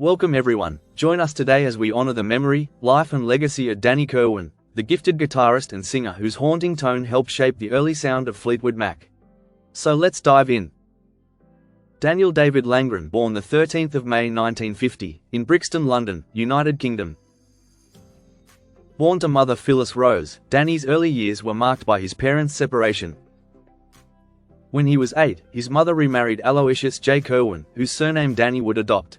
Welcome everyone, join us today as we honor the memory, life and legacy of Danny Kirwan, the gifted guitarist and singer whose haunting tone helped shape the early sound of Fleetwood Mac. So let's dive in. Daniel David Langren, born the 13th of May 1950, in Brixton, London, United Kingdom. Born to mother Phyllis Rose, Danny's early years were marked by his parents' separation. When he was 8, his mother remarried Aloysius J. Kirwan, whose surname Danny would adopt.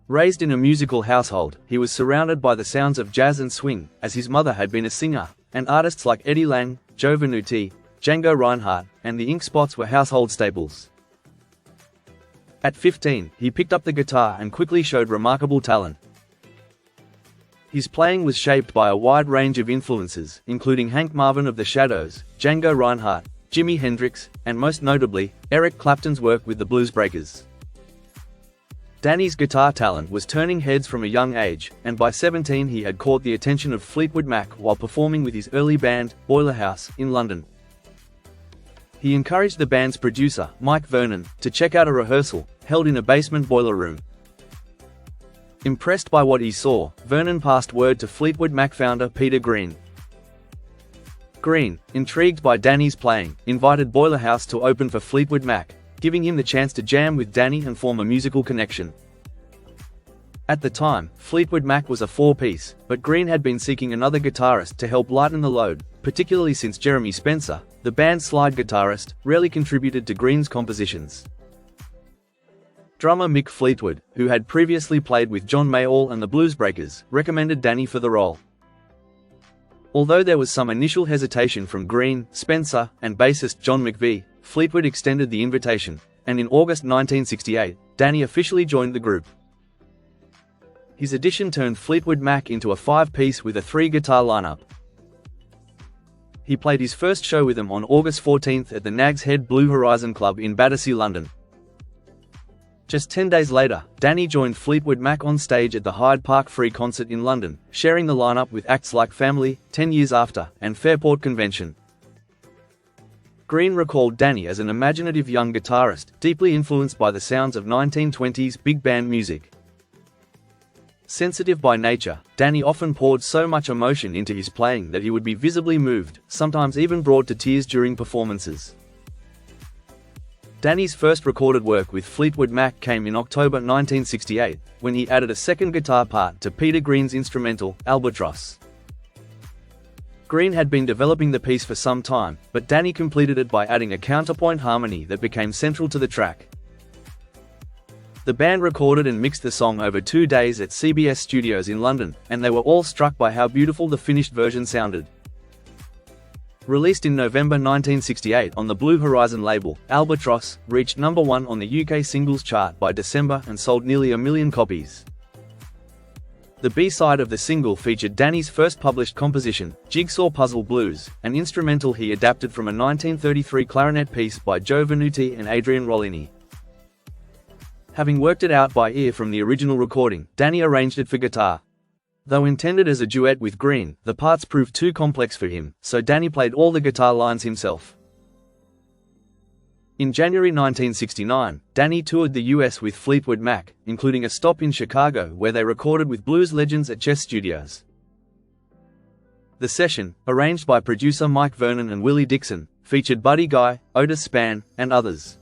Raised in a musical household, he was surrounded by the sounds of jazz and swing, as his mother had been a singer, and artists like Eddie Lang, Joe Venuti, Django Reinhardt, and the Ink Spots were household staples. At 15, he picked up the guitar and quickly showed remarkable talent. His playing was shaped by a wide range of influences, including Hank Marvin of the Shadows, Django Reinhardt, Jimi Hendrix, and most notably, Eric Clapton's work with the Bluesbreakers. Danny's guitar talent was turning heads from a young age, and by 17 he had caught the attention of Fleetwood Mac while performing with his early band, Boiler House, in London. He encouraged the band's producer, Mike Vernon, to check out a rehearsal, held in a basement boiler room. Impressed by what he saw, Vernon passed word to Fleetwood Mac founder Peter Green. Green, intrigued by Danny's playing, invited Boiler House to open for Fleetwood Mac, giving him the chance to jam with Danny and form a musical connection. At the time, Fleetwood Mac was a four-piece, but Green had been seeking another guitarist to help lighten the load, particularly since Jeremy Spencer, the band's slide guitarist, rarely contributed to Green's compositions. Drummer Mick Fleetwood, who had previously played with John Mayall and the Bluesbreakers, recommended Danny for the role. Although there was some initial hesitation from Green, Spencer, and bassist John McVie, Fleetwood extended the invitation, and in August 1968, Danny officially joined the group. His addition turned Fleetwood Mac into a five-piece with a three-guitar lineup. He played his first show with them on August 14 at the Nag's Head Blue Horizon Club in Battersea, London. Just 10 days later, Danny joined Fleetwood Mac on stage at the Hyde Park Free Concert in London, sharing the lineup with acts like Family, 10 Years After, and Fairport Convention. Green recalled Danny as an imaginative young guitarist, deeply influenced by the sounds of 1920s big band music. Sensitive by nature, Danny often poured so much emotion into his playing that he would be visibly moved, sometimes even brought to tears during performances. Danny's first recorded work with Fleetwood Mac came in October 1968, when he added a second guitar part to Peter Green's instrumental, Albatross. Green had been developing the piece for some time, but Danny completed it by adding a counterpoint harmony that became central to the track. The band recorded and mixed the song over 2 days at CBS Studios in London, and they were all struck by how beautiful the finished version sounded. Released in November 1968 on the Blue Horizon label, Albatross reached number 1 on the UK singles chart by December and sold nearly 1 million copies. The B-side of the single featured Danny's first published composition, Jigsaw Puzzle Blues, an instrumental he adapted from a 1933 clarinet piece by Joe Venuti and Adrian Rollini. Having worked it out by ear from the original recording, Danny arranged it for guitar. Though intended as a duet with Green, the parts proved too complex for him, so Danny played all the guitar lines himself. In January 1969, Danny toured the US with Fleetwood Mac, including a stop in Chicago where they recorded with blues legends at Chess Studios. The session, arranged by producer Mike Vernon and Willie Dixon, featured Buddy Guy, Otis Spann, and others.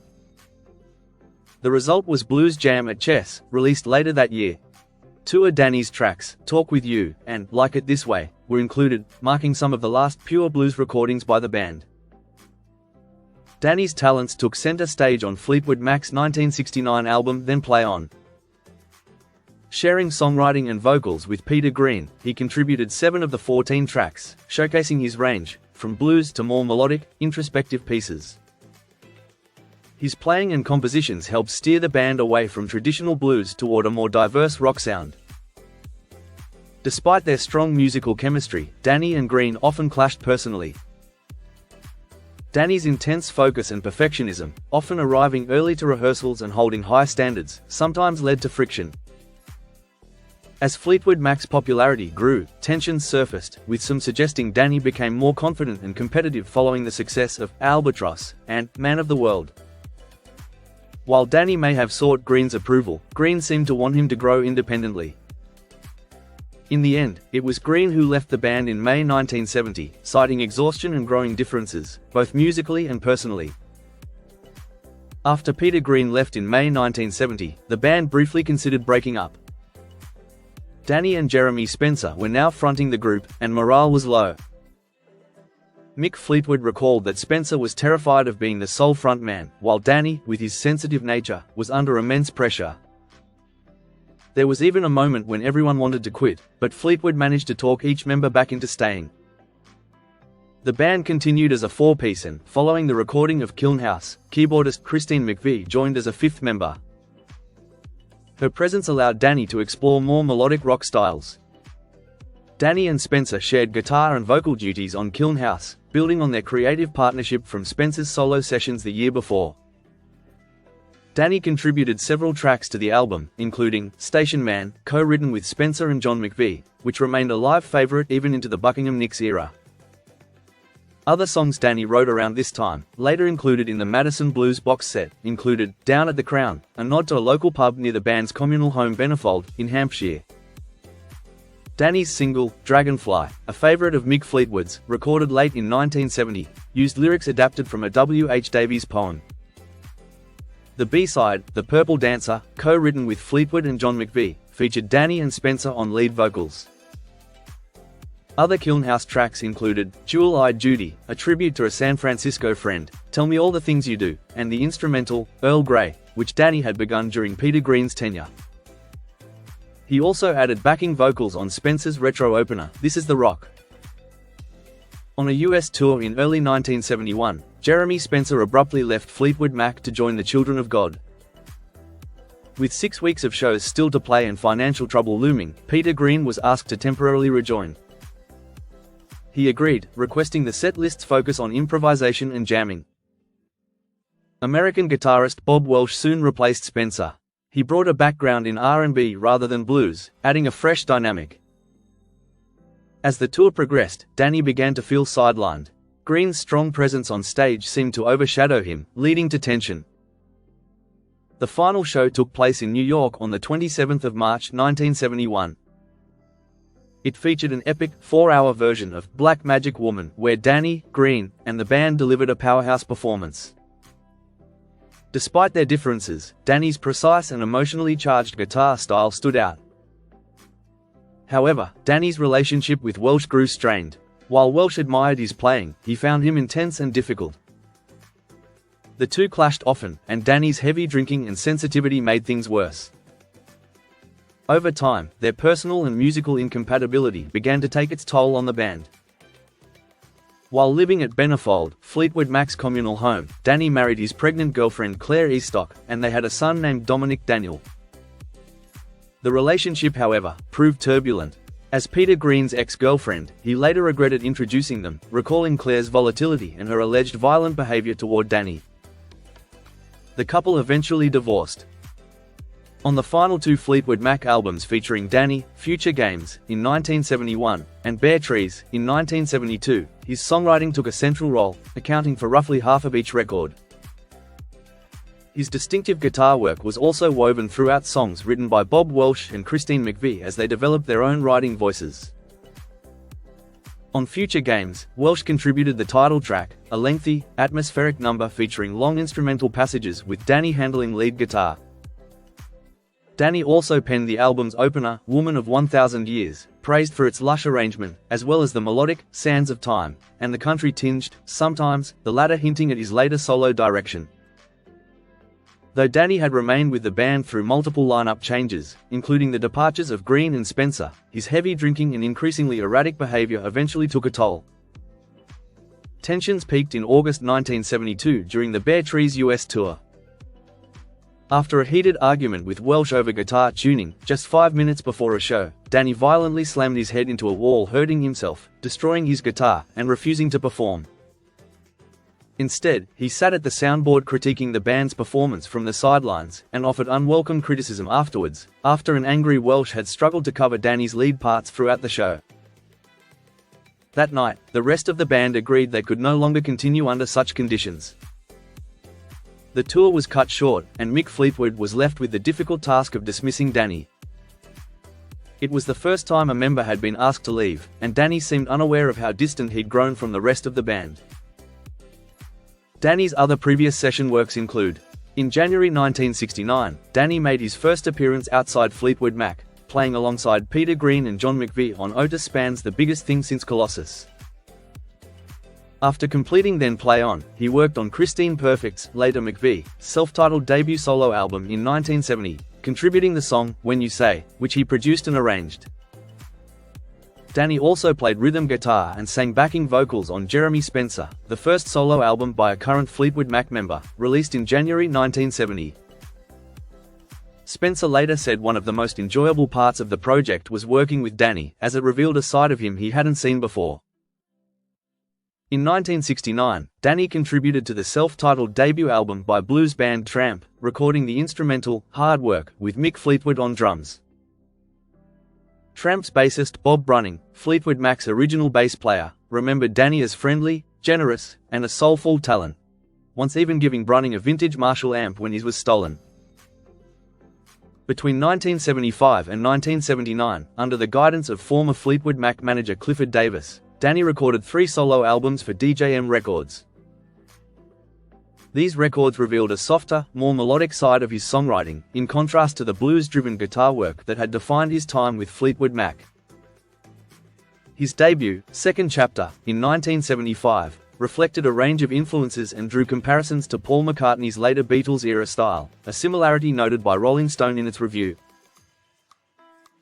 The result was Blues Jam at Chess, released later that year. Two of Danny's tracks, Talk With You, and Like It This Way, were included, marking some of the last pure blues recordings by the band. Danny's talents took center stage on Fleetwood Mac's 1969 album Then Play On. Sharing songwriting and vocals with Peter Green, he contributed 7 of the 14 tracks, showcasing his range, from blues to more melodic, introspective pieces. His playing and compositions helped steer the band away from traditional blues toward a more diverse rock sound. Despite their strong musical chemistry, Danny and Green often clashed personally. Danny's intense focus and perfectionism, often arriving early to rehearsals and holding high standards, sometimes led to friction. As Fleetwood Mac's popularity grew, tensions surfaced, with some suggesting Danny became more confident and competitive following the success of Albatross and Man of the World. While Danny may have sought Green's approval, Green seemed to want him to grow independently. In the end, it was Green who left the band in May 1970, citing exhaustion and growing differences, both musically and personally. After Peter Green left in May 1970, the band briefly considered breaking up. Danny and Jeremy Spencer were now fronting the group, and morale was low. Mick Fleetwood recalled that Spencer was terrified of being the sole frontman, while Danny, with his sensitive nature, was under immense pressure. There was even a moment when everyone wanted to quit, but Fleetwood managed to talk each member back into staying. The band continued as a four-piece and, following the recording of Kiln House, keyboardist Christine McVie joined as a fifth member. Her presence allowed Danny to explore more melodic rock styles. Danny and Spencer shared guitar and vocal duties on Kiln House, building on their creative partnership from Spencer's solo sessions the year before. Danny contributed several tracks to the album, including Station Man, co-written with Spencer and John McVie, which remained a live favorite even into the Buckingham Nicks era. Other songs Danny wrote around this time, later included in the Madison Blues box set, included Down at the Crown, a nod to a local pub near the band's communal home Bennefold, in Hampshire. Danny's single, Dragonfly, a favorite of Mick Fleetwood's, recorded late in 1970, used lyrics adapted from a W. H. Davies poem. The B-side, The Purple Dancer, co-written with Fleetwood and John McVie, featured Danny and Spencer on lead vocals. Other Kiln House tracks included Jewel-Eyed Judy, a tribute to a San Francisco friend, Tell Me All the Things You Do, and the instrumental, Earl Grey, which Danny had begun during Peter Green's tenure. He also added backing vocals on Spencer's retro opener, This Is the Rock. On a US tour in early 1971, Jeremy Spencer abruptly left Fleetwood Mac to join the Children of God. With 6 weeks of shows still to play and financial trouble looming, Peter Green was asked to temporarily rejoin. He agreed, requesting the set list's focus on improvisation and jamming. American guitarist Bob Welch soon replaced Spencer. He brought a background in R&B rather than blues, adding a fresh dynamic. As the tour progressed, Danny began to feel sidelined. Green's strong presence on stage seemed to overshadow him, leading to tension. The final show took place in New York on the 27th of March 1971. It featured an epic, 4-hour version of Black Magic Woman, where Danny, Green, and the band delivered a powerhouse performance. Despite their differences, Danny's precise and emotionally charged guitar style stood out. However, Danny's relationship with Welch grew strained. While Welch admired his playing, he found him intense and difficult. The two clashed often, and Danny's heavy drinking and sensitivity made things worse. Over time, their personal and musical incompatibility began to take its toll on the band. While living at Bennefold, Fleetwood Mac's communal home, Danny married his pregnant girlfriend Claire Eastock, and they had a son named Dominic Daniel. The relationship, however, proved turbulent. As Peter Green's ex-girlfriend, he later regretted introducing them, recalling Claire's volatility and her alleged violent behavior toward Danny. The couple eventually divorced. On the final two Fleetwood Mac albums featuring Danny, Future Games, in 1971, and Bare Trees, in 1972, his songwriting took a central role, accounting for roughly half of each record. His distinctive guitar work was also woven throughout songs written by Bob Welch and Christine McVie as they developed their own writing voices. On Future Games, Welch contributed the title track, a lengthy, atmospheric number featuring long instrumental passages with Danny handling lead guitar. Danny also penned the album's opener, Woman of 1000 Years, praised for its lush arrangement, as well as the melodic, Sands of Time, and the country-tinged, Sometimes, the latter hinting at his later solo direction. Though Danny had remained with the band through multiple lineup changes, including the departures of Green and Spencer, his heavy drinking and increasingly erratic behavior eventually took a toll. Tensions peaked in August 1972 during the Bare Trees US tour. After a heated argument with Welch over guitar tuning, just 5 minutes before a show, Danny violently slammed his head into a wall, hurting himself, destroying his guitar, and refusing to perform. Instead, he sat at the soundboard critiquing the band's performance from the sidelines, and offered unwelcome criticism afterwards, after an angry Welch had struggled to cover Danny's lead parts throughout the show. That night, the rest of the band agreed they could no longer continue under such conditions. The tour was cut short, and Mick Fleetwood was left with the difficult task of dismissing Danny. It was the first time a member had been asked to leave, and Danny seemed unaware of how distant he'd grown from the rest of the band. Danny's other previous session works include: in January 1969, Danny made his first appearance outside Fleetwood Mac, playing alongside Peter Green and John McVie on Otis Spann's The Biggest Thing Since Colossus. After completing Then Play On, he worked on Christine Perfect's, later McVie, self-titled debut solo album in 1970, contributing the song When You Say, which he produced and arranged. Danny also played rhythm guitar and sang backing vocals on Jeremy Spencer, the first solo album by a current Fleetwood Mac member, released in January 1970. Spencer later said one of the most enjoyable parts of the project was working with Danny, as it revealed a side of him he hadn't seen before. In 1969, Danny contributed to the self-titled debut album by blues band Tramp, recording the instrumental Hard Work with Mick Fleetwood on drums. Tramp's bassist Bob Brunning, Fleetwood Mac's original bass player, remembered Danny as friendly, generous, and a soulful talent, once even giving Brunning a vintage Marshall amp when his was stolen. Between 1975 and 1979, under the guidance of former Fleetwood Mac manager Clifford Davis, Danny recorded 3 solo albums for DJM Records. These records revealed a softer, more melodic side of his songwriting, in contrast to the blues-driven guitar work that had defined his time with Fleetwood Mac. His debut, Second Chapter, in 1975, reflected a range of influences and drew comparisons to Paul McCartney's later Beatles-era style, a similarity noted by Rolling Stone in its review.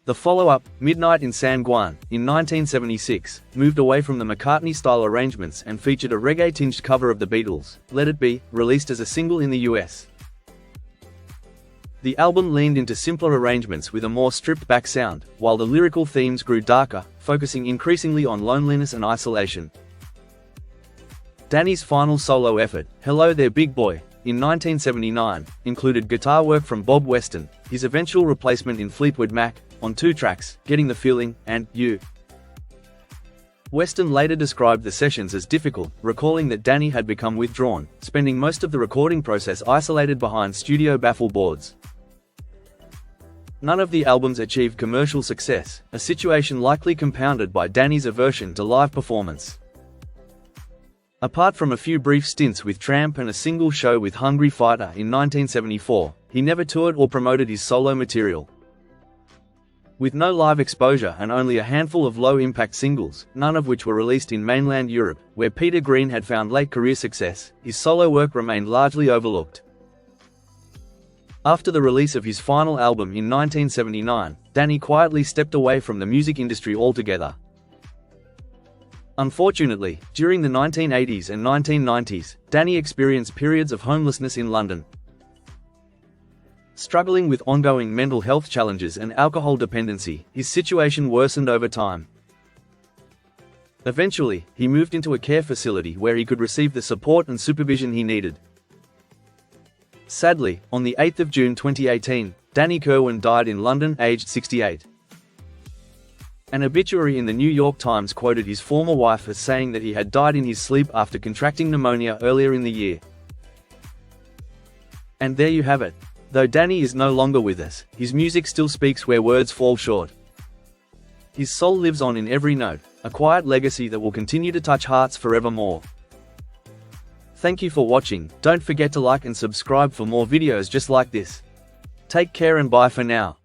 The follow-up, Midnight in San Juan, in 1976, moved away from the McCartney-style arrangements and featured a reggae-tinged cover of the Beatles' Let It Be, released as a single in the US. The album leaned into simpler arrangements with a more stripped-back sound, while the lyrical themes grew darker, focusing increasingly on loneliness and isolation. Danny's final solo effort, Hello There Big Boy, in 1979, included guitar work from Bob Weston, his eventual replacement in Fleetwood Mac, on 2 tracks, Getting the Feeling, and You. Weston later described the sessions as difficult, recalling that Danny had become withdrawn, spending most of the recording process isolated behind studio baffle boards. None of the albums achieved commercial success, a situation likely compounded by Danny's aversion to live performance. Apart from a few brief stints with Tramp and a single show with Hungry Fighter in 1974, he never toured or promoted his solo material. With no live exposure and only a handful of low-impact singles, none of which were released in mainland Europe, where Peter Green had found late career success, his solo work remained largely overlooked. After the release of his final album in 1979, Danny quietly stepped away from the music industry altogether. Unfortunately, during the 1980s and 1990s, Danny experienced periods of homelessness in London. Struggling with ongoing mental health challenges and alcohol dependency, his situation worsened over time. Eventually, he moved into a care facility where he could receive the support and supervision he needed. Sadly, on the 8th of June 2018, Danny Kirwan died in London, aged 68. An obituary in the New York Times quoted his former wife as saying that he had died in his sleep after contracting pneumonia earlier in the year. And there you have it. Though Danny is no longer with us, his music still speaks where words fall short. His soul lives on in every note, a quiet legacy that will continue to touch hearts forevermore. Thank you for watching. Don't forget to like and subscribe for more videos just like this. Take care and bye for now.